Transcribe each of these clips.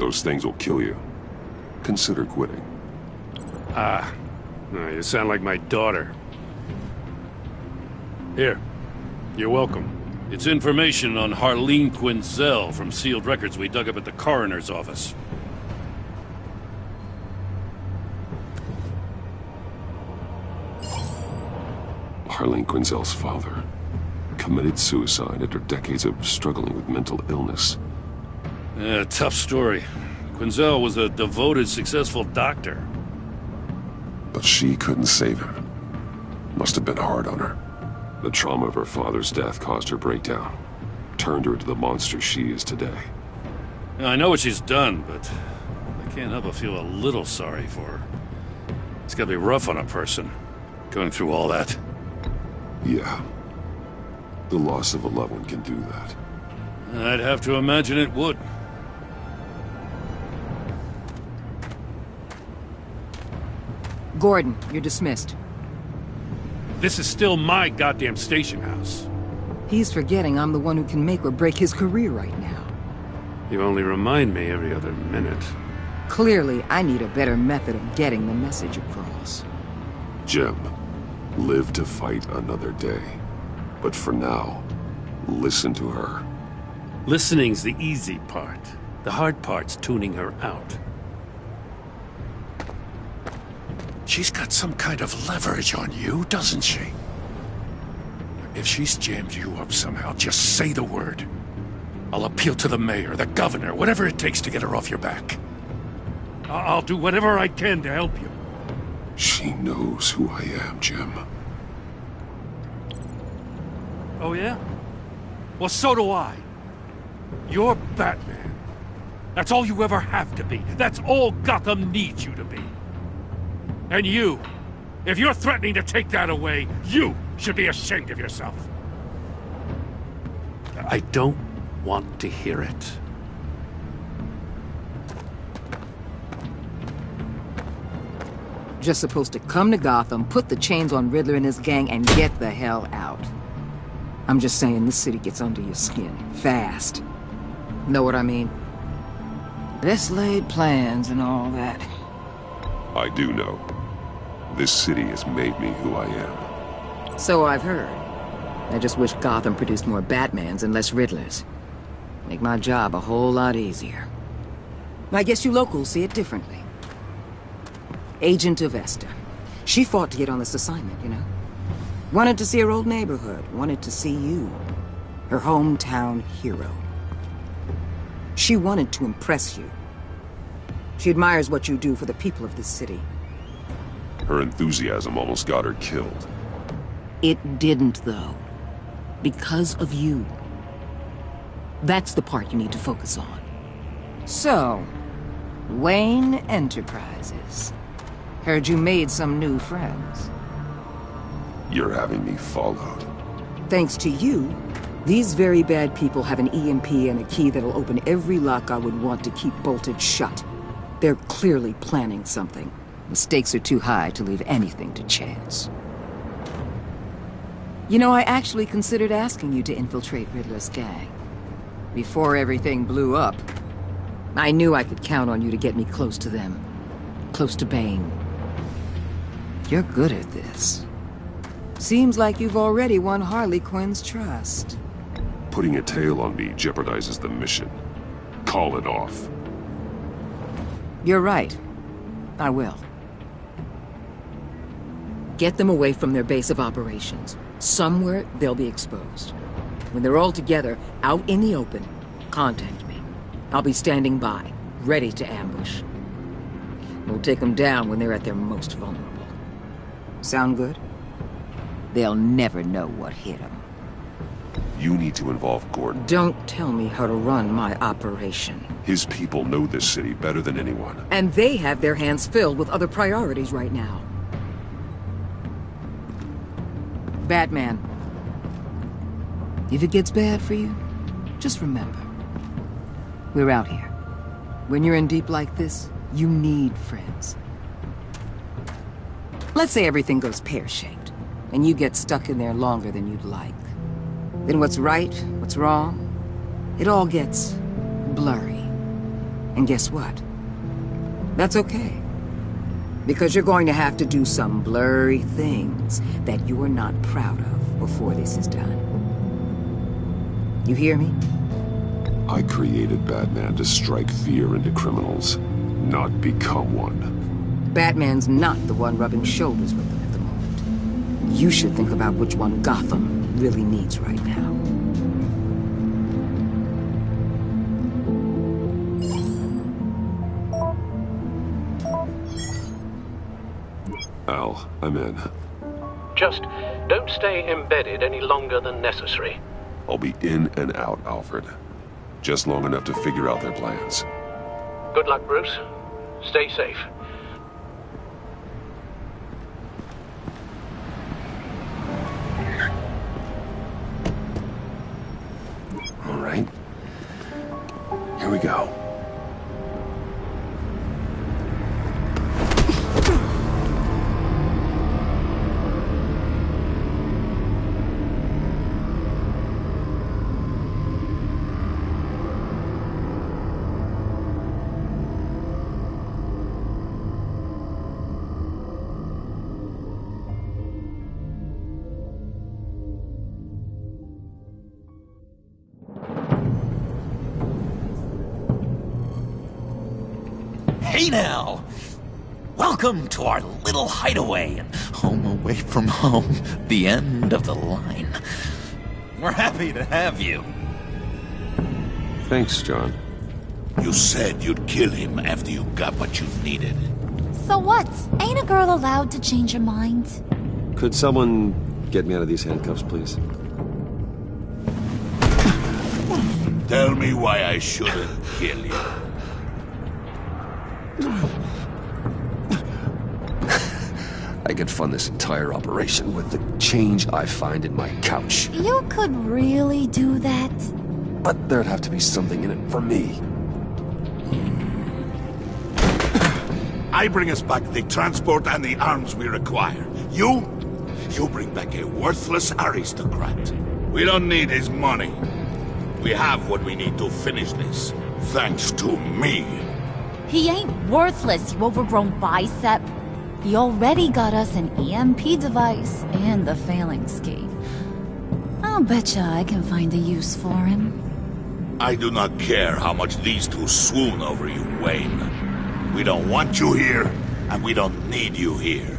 those things will kill you. Consider quitting. No, you sound like my daughter. Here. You're welcome. It's information on Harleen Quinzel from sealed records we dug up at the coroner's office. Harleen Quinzel's father committed suicide after decades of struggling with mental illness. Yeah, tough story. Quinzel was a devoted, successful doctor. But she couldn't save him. Must have been hard on her. The trauma of her father's death caused her breakdown. Turned her into the monster she is today. Now, I know what she's done, but I can't help but feel a little sorry for her. It's gotta be rough on a person, going through all that. Yeah. The loss of a loved one can do that. I'd have to imagine it would. Gordon, you're dismissed. This is still my goddamn station house. He's forgetting I'm the one who can make or break his career right now. You only remind me every other minute. Clearly, I need a better method of getting the message across. Jim, live to fight another day. But for now, listen to her. Listening's the easy part. The hard part's tuning her out. She's got some kind of leverage on you, doesn't she? If she's jammed you up somehow, just say the word. I'll appeal to the mayor, the governor, whatever it takes to get her off your back. I'll do whatever I can to help you. She knows who I am, Jim. Oh, yeah? Well, so do I. You're Batman. That's all you ever have to be. That's all Gotham needs you to be. And you, if you're threatening to take that away, you should be ashamed of yourself. I don't want to hear it. Just supposed to come to Gotham, put the chains on Riddler and his gang, and get the hell out. I'm just saying, this city gets under your skin, fast. Know what I mean? Best laid plans and all that. I do know. This city has made me who I am. So I've heard. I just wish Gotham produced more Batmans and less Riddlers. Make my job a whole lot easier. I guess you locals see it differently. Agent Avesta. She fought to get on this assignment, you know? Wanted to see her old neighborhood. Wanted to see you. Her hometown hero. She wanted to impress you. She admires what you do for the people of this city. Her enthusiasm almost got her killed. It didn't, though. Because of you. That's the part you need to focus on. So, Wayne Enterprises. Heard you made some new friends. You're having me followed. Thanks to you, these very bad people have an EMP and a key that'll open every lock I would want to keep bolted shut. They're clearly planning something. The stakes are too high to leave anything to chance. You know, I actually considered asking you to infiltrate Riddler's gang. Before everything blew up, I knew I could count on you to get me close to them. Close to Bane. You're good at this. Seems like you've already won Harley Quinn's trust. Putting a tail on me jeopardizes the mission. Call it off. You're right. I will. Get them away from their base of operations. Somewhere they'll be exposed. When they're all together, out in the open, contact me. I'll be standing by, ready to ambush. We'll take them down when they're at their most vulnerable. Sound good? They'll never know what hit them. You need to involve Gordon. Don't tell me how to run my operation. His people know this city better than anyone. And they have their hands filled with other priorities right now. Batman. If it gets bad for you, just remember. We're out here. When you're in deep like this, you need friends. Let's say everything goes pear-shaped, and you get stuck in there longer than you'd like. Then what's right, what's wrong, it all gets blurry. And guess what? That's okay. Because you're going to have to do some blurry things that you're not proud of before this is done. You hear me? I created Batman to strike fear into criminals, not become one. Batman's not the one rubbing shoulders with them at the moment. You should think about which one Gotham really needs right now. Al, I'm in. Just don't stay embedded any longer than necessary. I'll be in and out, Alfred. Just long enough to figure out their plans. Good luck, Bruce. Stay safe. All right. Here we go. Hey now! Welcome to our little hideaway and home away from home, the end of the line. We're happy to have you. Thanks, John. You said you'd kill him after you got what you needed. So what? Ain't a girl allowed to change her mind? Could someone get me out of these handcuffs, please? Tell me why I shouldn't kill you. I could fund this entire operation with the change I find in my couch. You could really do that? But there'd have to be something in it for me. I bring us back the transport and the arms we require. You bring back a worthless aristocrat. We don't need his money. We have what we need to finish this. Thanks to me. He ain't worthless, you overgrown bicep. He already got us an EMP device and the failing ski. I'll betcha I can find a use for him. I do not care how much these two swoon over you, Wayne. We don't want you here, and we don't need you here.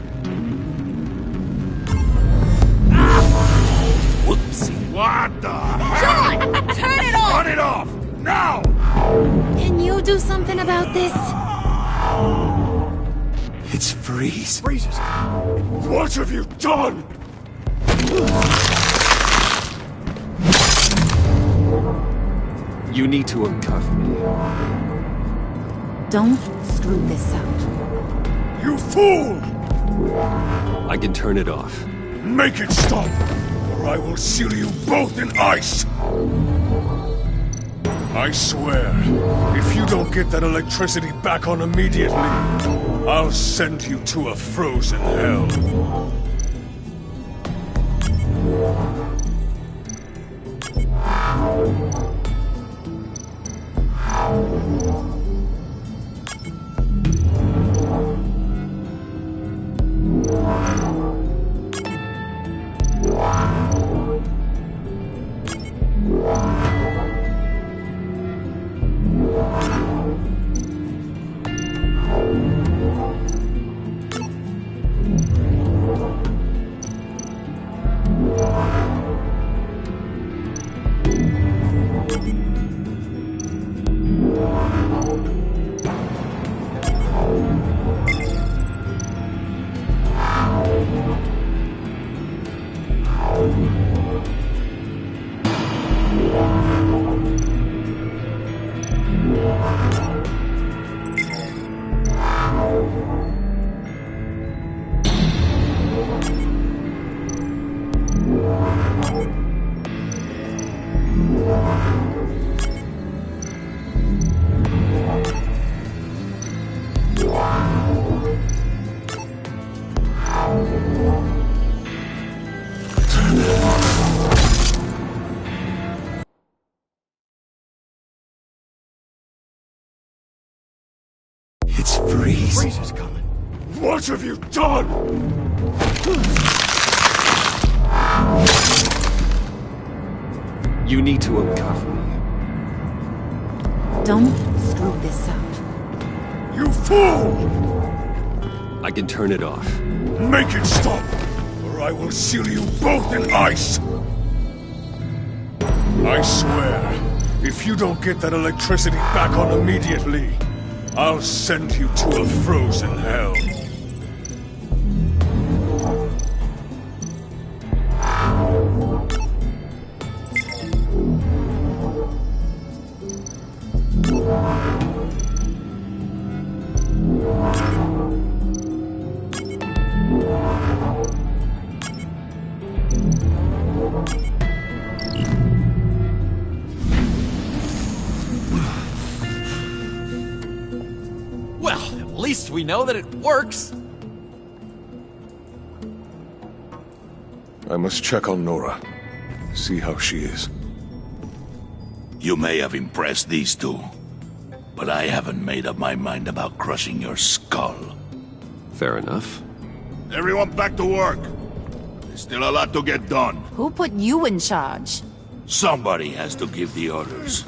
Whoopsie. What the? John! Turn it off! Turn it off! Now! Can you do something about this? It's Freeze. Freezes. What have you done? You need to uncuff me. Don't screw this up. You fool! I can turn it off. Make it stop, or I will seal you both in ice! I swear, if you don't get that electricity back on immediately, I'll send you to a frozen hell. It's Freeze. Freeze is coming. What have you done? You need to uncuff me. Don't screw this up. You fool! I can turn it off. Make it stop, or I will seal you both in ice! I swear, if you don't get that electricity back on immediately, I'll send you to a frozen hell. Well, at least we know that it works. I must check on Nora. See how she is. You may have impressed these two, but I haven't made up my mind about crushing your skull. Fair enough. Everyone back to work. There's still a lot to get done. Who put you in charge? Somebody has to give the orders.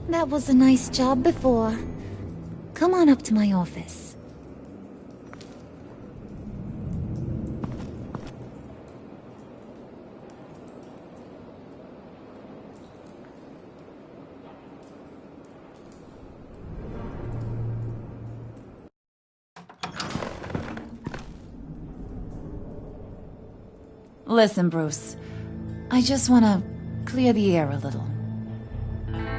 That was a nice job before. Come on up to my office. Listen, Bruce. I just want to clear the air a little.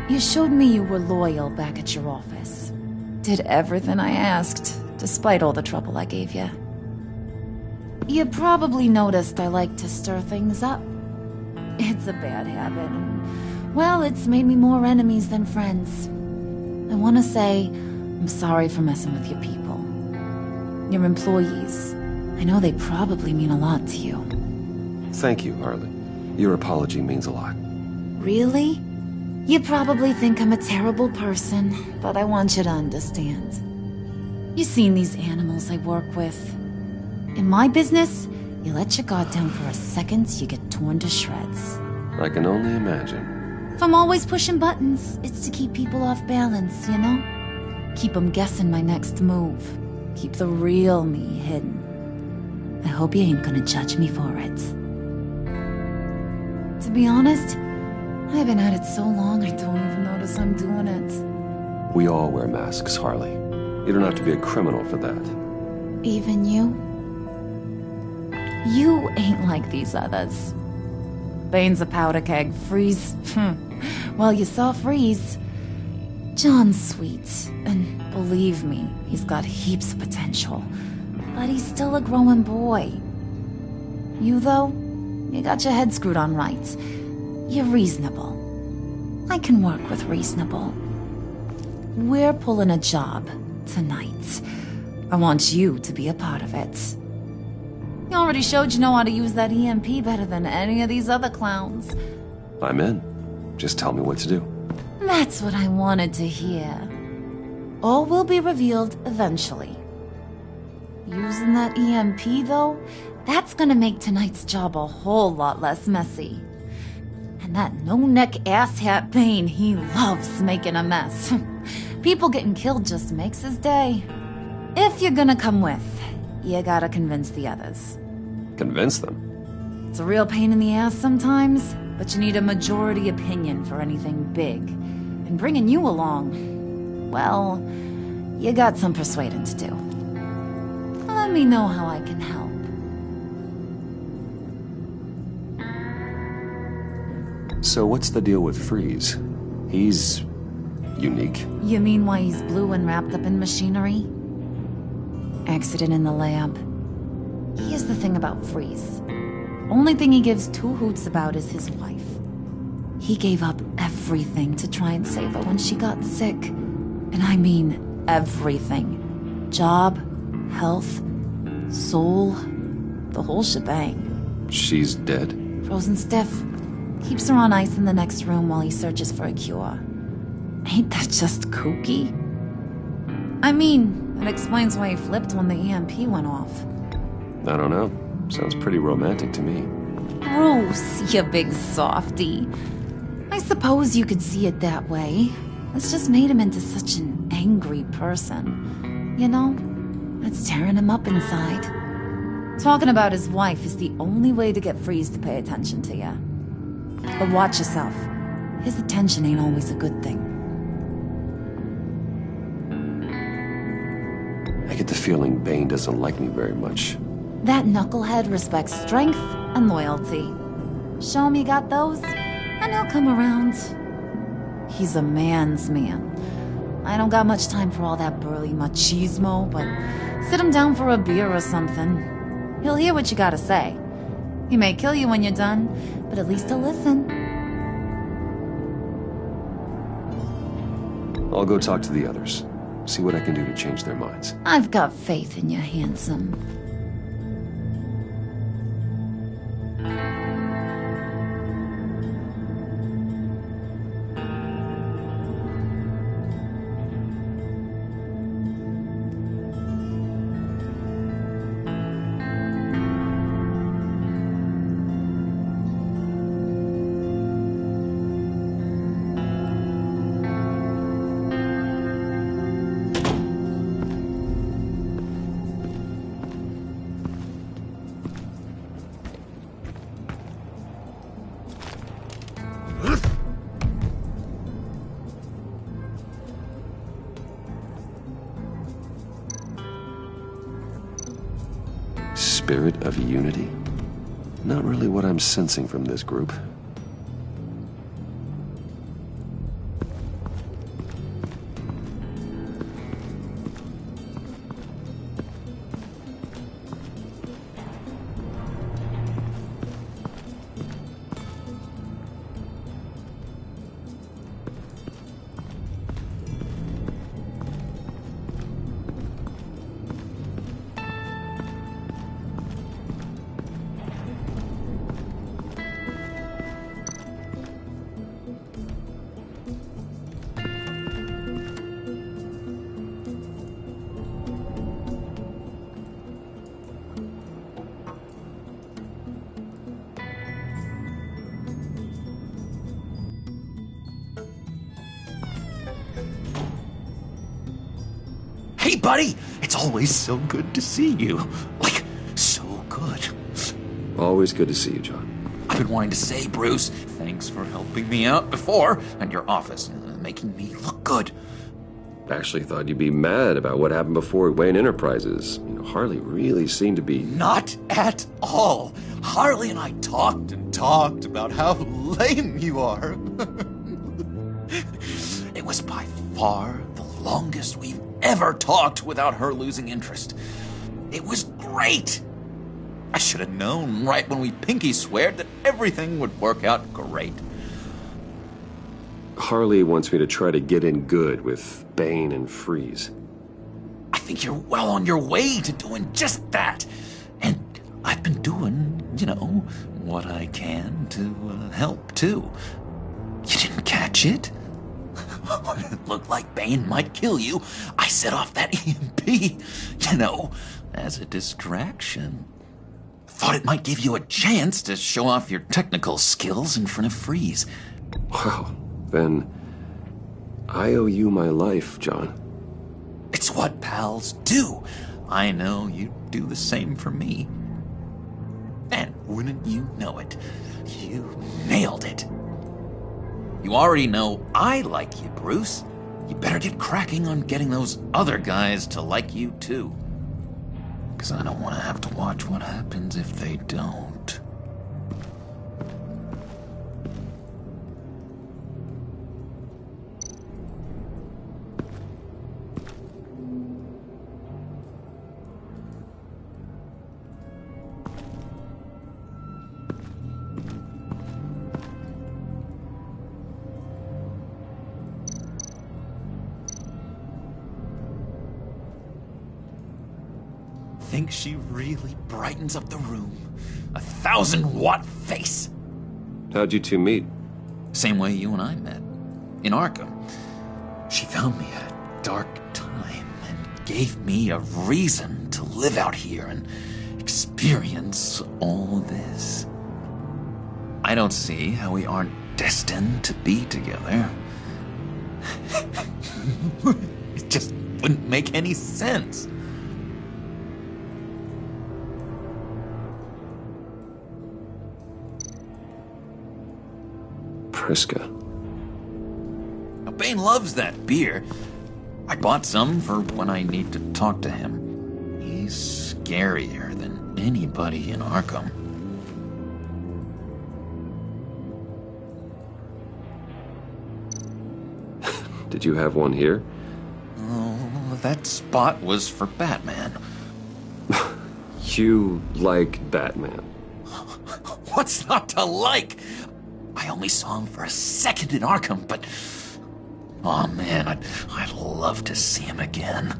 You showed me you were loyal back at your office. Did everything I asked, despite all the trouble I gave you. You probably noticed I like to stir things up. It's a bad habit, and, well, it's made me more enemies than friends. I want to say I'm sorry for messing with your people. Your employees. I know they probably mean a lot to you. Thank you, Harley. Your apology means a lot. Really? You probably think I'm a terrible person, but I want you to understand. You've seen these animals I work with. In my business, you let your guard down for a second, you get torn to shreds. I can only imagine. If I'm always pushing buttons, it's to keep people off balance, you know? Keep them guessing my next move. Keep the real me hidden. I hope you ain't gonna judge me for it. To be honest, I've been at it so long I don't even notice I'm doing it. We all wear masks, Harley. You don't have to be a criminal for that. Even you? You ain't like these others. Bane's a powder keg. Freeze. Well, you saw Freeze. John's sweet, and believe me, he's got heaps of potential. But he's still a growing boy. You, though, you got your head screwed on right. You're reasonable. I can work with reasonable. We're pulling a job tonight. I want you to be a part of it. You already showed you know how to use that EMP better than any of these other clowns. I'm in. Just tell me what to do. That's what I wanted to hear. All will be revealed eventually. Using that EMP, though, that's gonna make tonight's job a whole lot less messy. And that no-neck asshat Bane, he loves making a mess. People getting killed just makes his day. If you're gonna come with, you gotta convince the others. Convince them? It's a real pain in the ass sometimes, but you need a majority opinion for anything big. And bringing you along, well, you got some persuading to do. Let me know how I can help. So what's the deal with Freeze? He's unique. You mean why he's blue and wrapped up in machinery? Accident in the lab. Here's the thing about Freeze. Only thing he gives two hoots about is his wife. He gave up everything to try and save her when she got sick. And I mean everything. Job, health, soul, the whole shebang. She's dead? Frozen stiff. Keeps her on ice in the next room while he searches for a cure. Ain't that just kooky? I mean, it explains why he flipped when the EMP went off. I don't know. Sounds pretty romantic to me. Bruce, you big softy. I suppose you could see it that way. It's just made him into such an angry person. You know, it's tearing him up inside. Talking about his wife is the only way to get Freeze to pay attention to you. But watch yourself. His attention ain't always a good thing. I get the feeling Bane doesn't like me very much. That knucklehead respects strength and loyalty. Show him you got those, and he'll come around. He's a man's man. I don't got much time for all that burly machismo, but sit him down for a beer or something. He'll hear what you gotta say. He may kill you when you're done, but at least he'll listen. I'll go talk to the others. See what I can do to change their minds. I've got faith in you, handsome. Spirit of unity? Not really what I'm sensing from this group. Hey, buddy! It's always so good to see you. Like, so good. Always good to see you, John. I've been wanting to say, Bruce, thanks for helping me out before, and your office, making me look good. Actually thought you'd be mad about what happened before Wayne Enterprises. You know, Harley really seemed to be... Not at all. Harley and I talked and talked about how lame you are. It was by far the longest we've ever talked without her losing interest. It was great. I should have known right when we pinky sweared that everything would work out great. Harley wants me to try to get in good with Bane and Freeze. I think you're well on your way to doing just that. And I've been doing, you know, what I can to help, too. You didn't catch it? When it looked like Bane might kill you, I set off that EMP, you know, as a distraction. Thought it might give you a chance to show off your technical skills in front of Freeze. Wow, then I owe you my life, John. It's what pals do. I know you'd do the same for me. And wouldn't you know it, you nailed it. You already know I like you, Bruce. You better get cracking on getting those other guys to like you, too. 'Cause I don't want to have to watch what happens if they don't. Think she really brightens up the room. 1,000-watt face. How'd you two meet? Same way you and I met. In Arkham. She found me at a dark time and gave me a reason to live out here and experience all this. I don't see how we aren't destined to be together. It just wouldn't make any sense. Priska. Now, Bane loves that beer. I bought some for when I need to talk to him. He's scarier than anybody in Arkham. Did you have one here? Oh, that spot was for Batman. You like Batman? What's not to like? I only saw him for a second in Arkham, but... oh man, I'd love to see him again.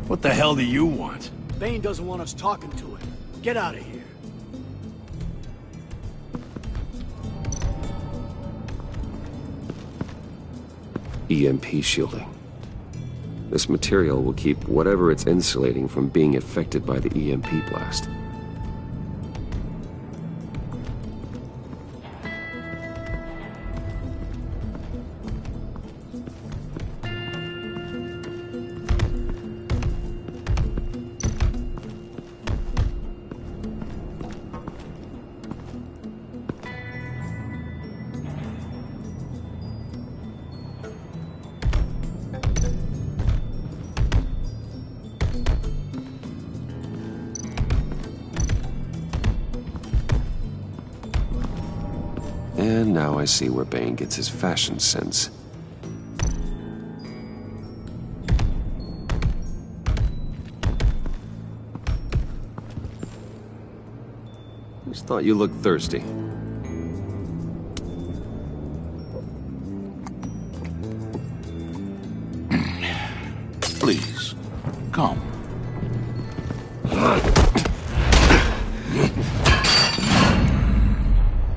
What the hell do you want? Bane doesn't want us talking to him. Get out of here. EMP shielding. This material will keep whatever it's insulating from being affected by the EMP blast. And now I see where Bane gets his fashion sense. Just thought you looked thirsty. Please, come.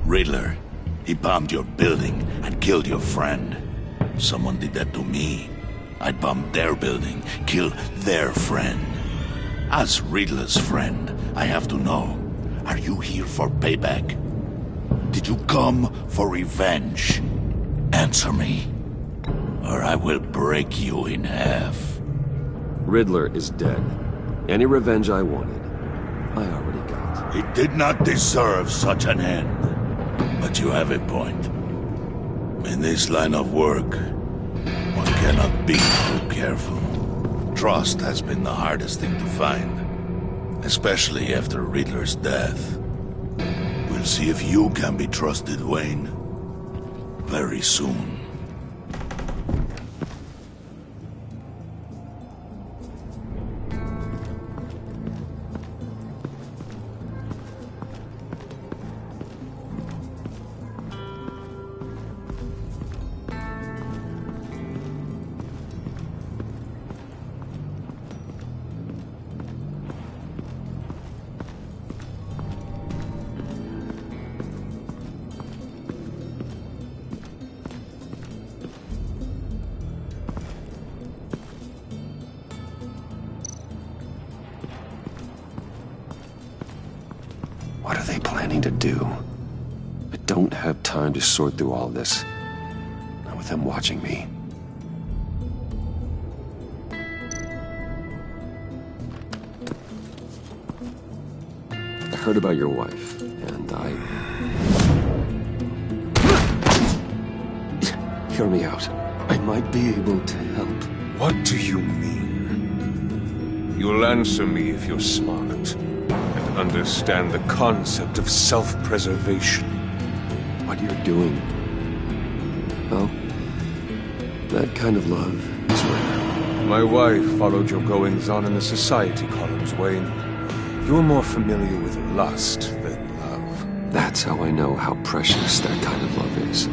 Riddler, he bombed your building and killed your friend. Someone did that to me. I'd bomb their building, kill their friend. As Riddler's friend, I have to know, are you here for payback? Did you come for revenge? Answer me, or I will break you in half. Riddler is dead. Any revenge I wanted, I already got. He did not deserve such an end. But you have a point. In this line of work, one cannot be too careful. Trust has been the hardest thing to find, especially after Riddler's death. We'll see if you can be trusted, Wayne, very soon. What are they planning to do? I don't have time to sort through all this. Not with them watching me. heard about your wife, and Hear me out. I might be able to help. What do you mean? You'll answer me if you're smart, and understand the concept of self-preservation. What you're doing. Well, that kind of love is rare. My wife followed your goings-on in the society columns, Wayne. You're more familiar with lust than love. That's how I know how precious that kind of love is.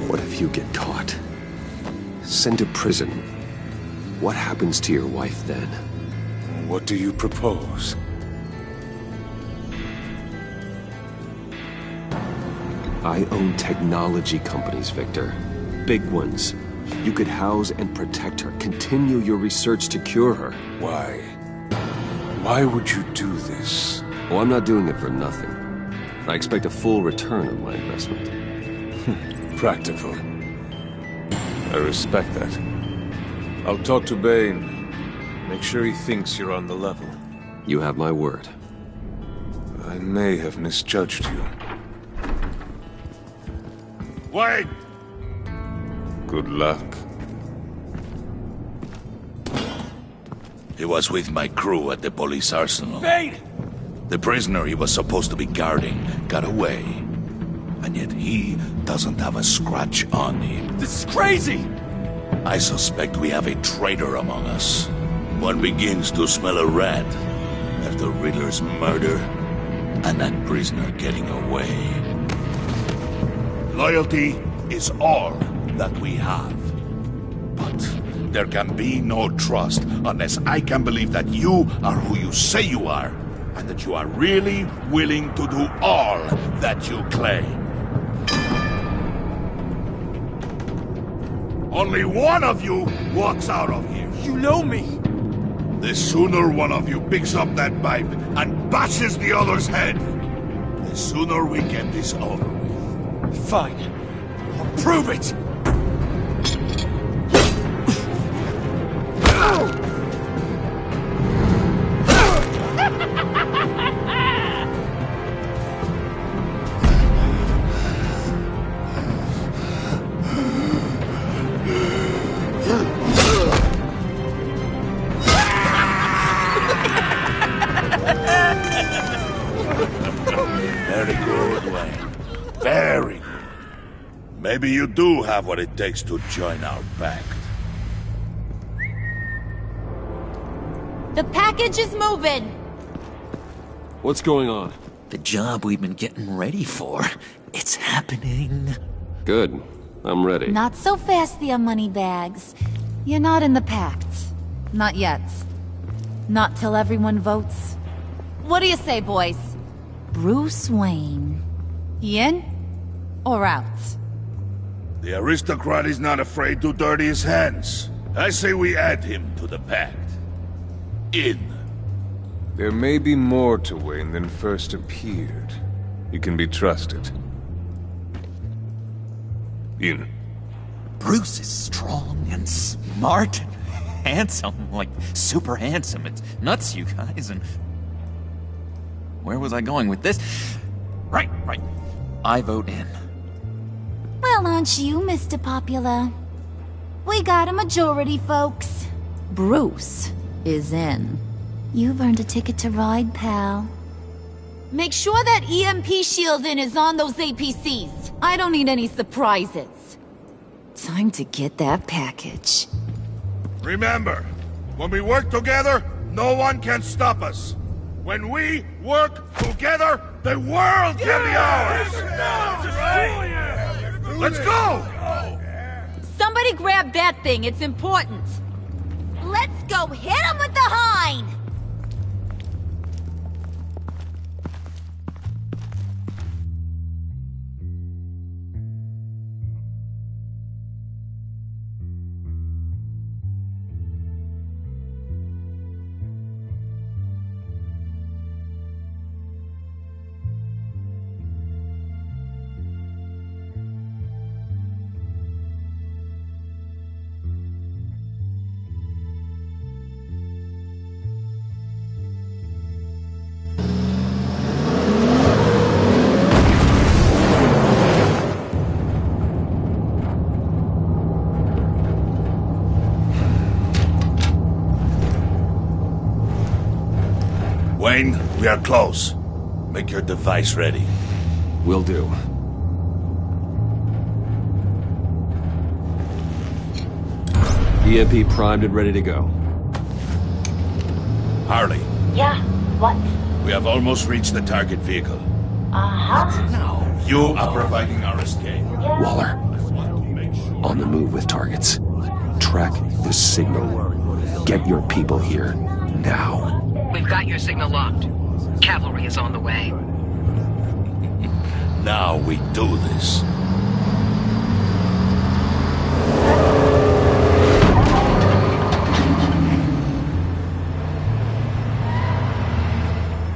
What if you get caught? Sent to prison. What happens to your wife then? What do you propose? I own technology companies, Victor. Big ones. You could house and protect her, continue your research to cure her. Why? Why would you do this? Oh, I'm not doing it for nothing. I expect a full return on my investment. Practical. I respect that. I'll talk to Bane. Make sure he thinks you're on the level. You have my word. I may have misjudged you. Wait! Good luck. He was with my crew at the police arsenal. Bane! The prisoner he was supposed to be guarding got away. And yet he doesn't have a scratch on him. This is crazy! I suspect we have a traitor among us. One begins to smell a rat after Riddler's murder and that prisoner getting away. Loyalty is all that we have. But there can be no trust unless I can believe that you are who you say you are, and that you are really willing to do all that you claim. Only one of you walks out of here. You know me! The sooner one of you picks up that pipe and bashes the other's head, the sooner we get this over with. Fine. I'll prove it! Very good, Wayne. Very good. Maybe you do have what it takes to join our pact. The package is moving! What's going on? The job we've been getting ready for. It's happening. Good. I'm ready. Not so fast, the Moneybags. You're not in the Pact. Not yet. Not till everyone votes. What do you say, boys? Bruce Wayne. He in? Or out? The aristocrat is not afraid to dirty his hands. I say we add him to the pact. In. There may be more to Wayne than first appeared. You can be trusted. In. Bruce is strong and smart and handsome, like super handsome. It's nuts, you guys, and... Where was I going with this? Right. I vote in. Well, aren't you, Mr. Popular? We got a majority, folks. Bruce is in. You've earned a ticket to ride, pal. Make sure that EMP shielding is on those APCs. I don't need any surprises. Time to get that package. Remember, when we work together, no one can stop us. When we work together, the world can be ours! Let's go! Somebody grab that thing, it's important. Let's go hit him with the hind! Wayne, we are close. Make your device ready. Will do. EMP primed and ready to go. Harley, Yeah, what? we have almost reached the target vehicle. Uh-huh. You are providing our escape. Waller, I want to make sure. on the move with targets. Track the signal. Get your people here, now. We've got your signal locked. Cavalry is on the way. Now we do this.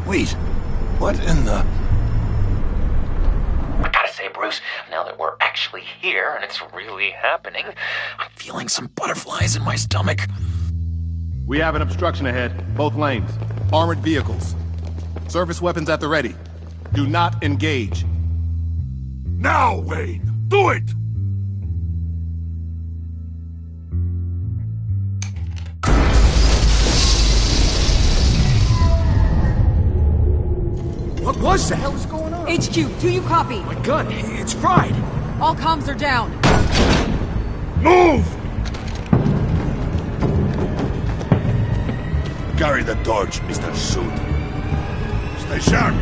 Wait, what in the... I gotta say, Bruce, now that we're actually here and it's really happening, I'm feeling some butterflies in my stomach. We have an obstruction ahead, both lanes. Armored vehicles. Service weapons at the ready. Do not engage. Now, Wayne! Do it! What was that? What was going on? HQ, do you copy? My gun, it's fried. All comms are down. Move! Carry the torch, Mr. Suit. Stay sharp.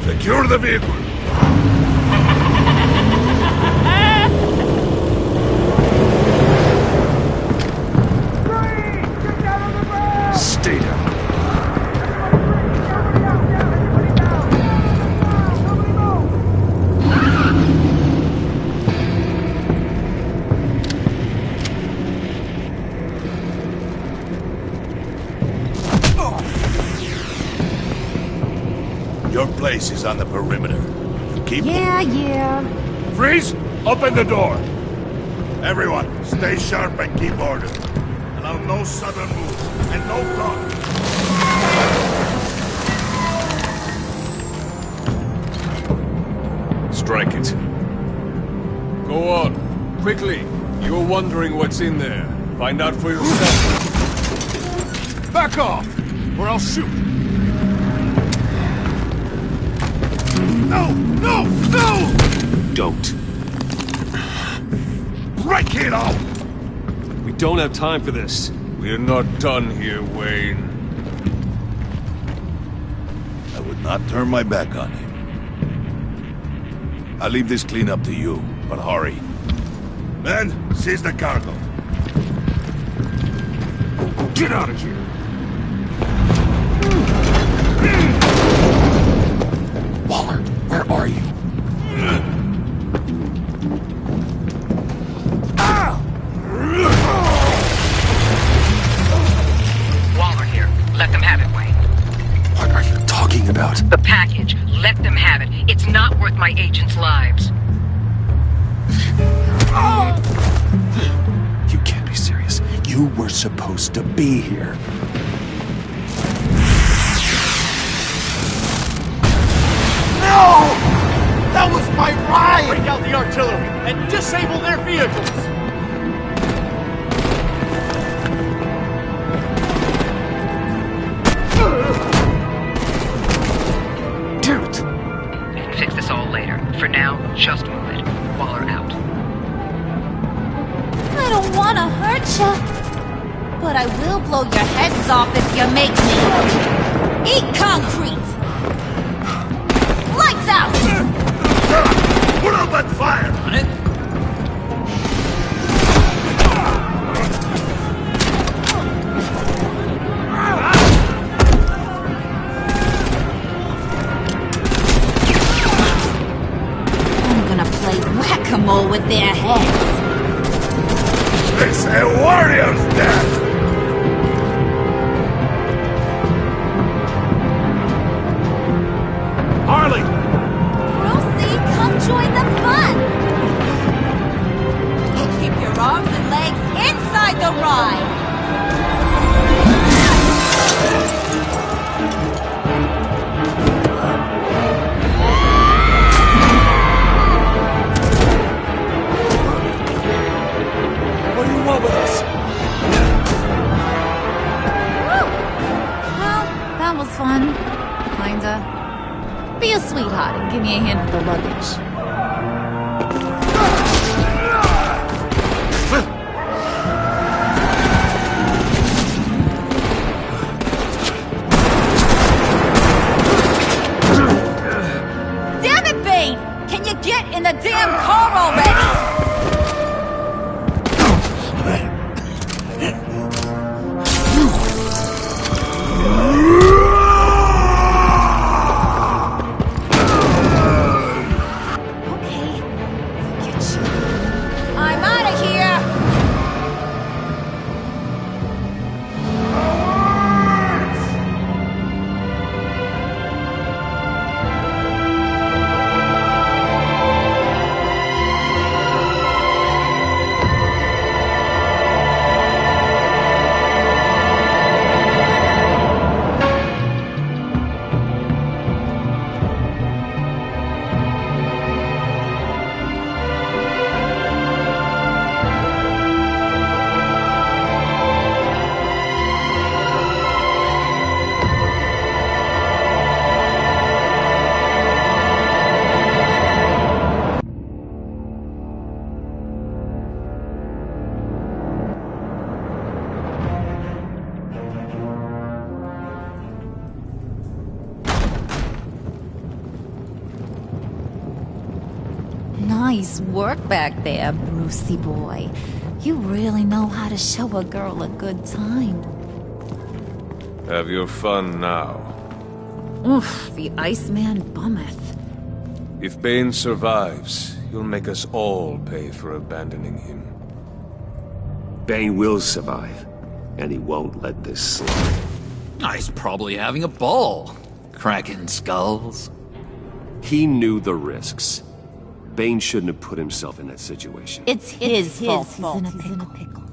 Secure the vehicle. Stay down. Your place is on the perimeter. Keep... Yeah. Freeze! Open the door! Everyone, stay sharp and keep order. Allow no sudden moves, and no talk. Strike it. Go on. Quickly. You're wondering what's in there. Find out for yourself. Back off, or I'll shoot. No! No! No! Don't. Break it off! We don't have time for this. We're not done here, Wayne. I would not turn my back on him. I'll leave this clean up to you, but hurry. Men, seize the cargo. Get out of here! Waller, where are you? Waller here. Let them have it, Wayne. What are you talking about? The package. Let them have it. It's not worth my agents' lives. You can't be serious. You were supposed to be here. No! That was my ride! Break out the artillery and disable their vehicles! Damn it! We can fix this all later. For now, just move it. Waller out. I don't want to hurt ya, but I will blow your heads off if you make me. Eat concrete! Lights out! Put up that fire! On it? I'm gonna play whack-a-mole with their heads. It's a warrior's death! Harley! Rosie, come join the fun! Keep your arms and legs inside the ride! What are give me a hand with the luggage? Damn it, Bane! Can you get in the damn car already? Nice work back there, Brucey boy. You really know how to show a girl a good time. Have your fun now. Oof, the Iceman bummeth. If Bane survives, you'll make us all pay for abandoning him. Bane will survive, and he won't let this slide. He's probably having a ball, cracking skulls. He knew the risks. Bane shouldn't have put himself in that situation. It's his fault he's in a pickle.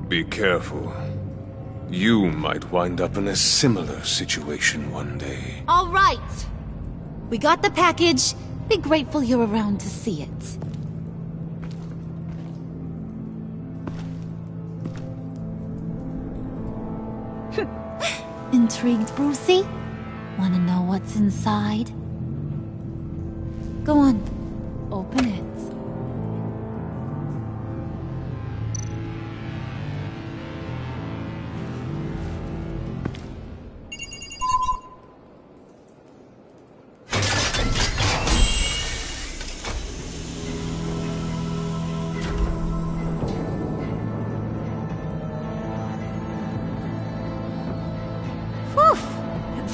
Be careful. You might wind up in a similar situation one day. All right. We got the package. Be grateful you're around to see it. Intrigued, Brucey? Wanna know what's inside? Go on. Open it.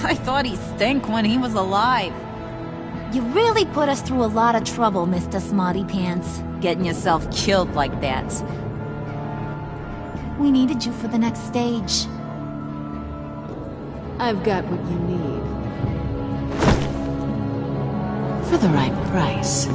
I thought he stank when he was alive. You really put us through a lot of trouble, Mr. Smarty Pants, getting yourself killed like that. We needed you for the next stage. I've got what you need. For the right price.